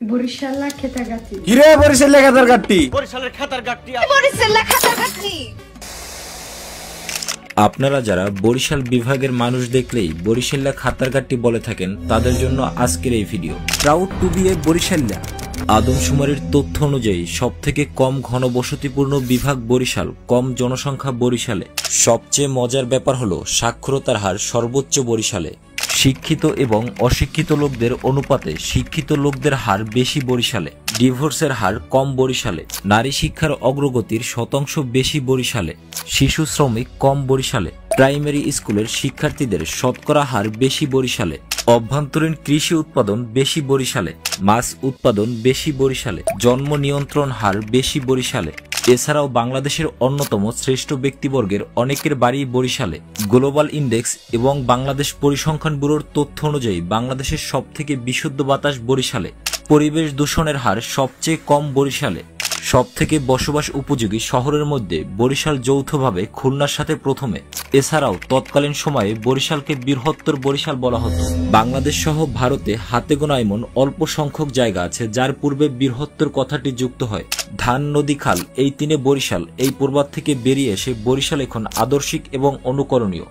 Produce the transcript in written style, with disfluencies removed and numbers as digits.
বরিশাল খেতাগাতি। কিরে বরিশাল খাতার গাট্টি? বরিশালের খাতার গাট্টি। বরিশাল খাতার গাট্টি। আপনারা যারা বরিশাল বিভাগের মানুষ দেখলেই বরিশাল্লা খাতারগাট্টি বলে থাকেন, তাদের জন্য আজকের এই video. Proud to B A বরিশাল্লা। আদমশুমারির তথ্য অনুযায়ী সবথেকে কম ঘনবসতিপূর্ণ বিভাগ বরিশাল, কম জনসংখ্যা বরিশালে। সবচেয়ে মজার ব্যাপার হলো সাক্ষরতার হার সর্বোচ্চ বরিশালে। শিক্ষিত এবং অশিক্ষিত লোকদের অনুপাতে শিক্ষিত লোকদের হার বেশি বরিশালে। ডিভোর্সের হার কম বরিশালে। নারী শিক্ষার অগ্রগতির শতাংশ বেশি বরিশালে। শিশু শ্রমিক কম বরিশালে। প্রাইমারি স্কুলের শিক্ষার্থীদের শতকরা হার বেশি বরিশালে। অভ্যন্তরীণ কৃষি উৎপাদন বেশি বরিশালে। মাছ উৎপাদন বেশি বরিশালে। জন্ম নিয়ন্ত্রণ হার বেশি বরিশালে। এছাড়াও বাংলাদেশের অন্যতম শ্রেষ্ঠ ব্যক্তিবর্গের অনেকের বাড়ি বরিশালে। গ্লোবাল ইন্ডেক্স এবং বাংলাদেশ পরিসংখ্যান ব্যুরোর তথ্য অনুযায়ী বাংলাদেশের সবথেকে বিশুদ্ধ বাতাস বরিশালে। পরিবেশ দূষণের হার সবচেয়ে কম বরিশালে। সবথেকে বসবাস উপযোগী শহরের মধ্যে বরিশাল যৌথভাবে খুলনার সাথে প্রথমে। এছাড়াও তৎকালীন সময়ে বরিশালকে বৃহত্তর বরিশাল বলা হতো। বাংলাদেশ সহ ভারতে হাতে গোনা এমন অল্প সংখ্যক জায়গা আছে যার পূর্বে বৃহত্তর কথাটি যুক্ত হয়। ধান, নদী, খাল এই তিনে বরিশাল। এই পূর্বাদ থেকে বেরিয়ে এসে বরিশাল এখন আদর্শিক এবং অনুকরণীয়।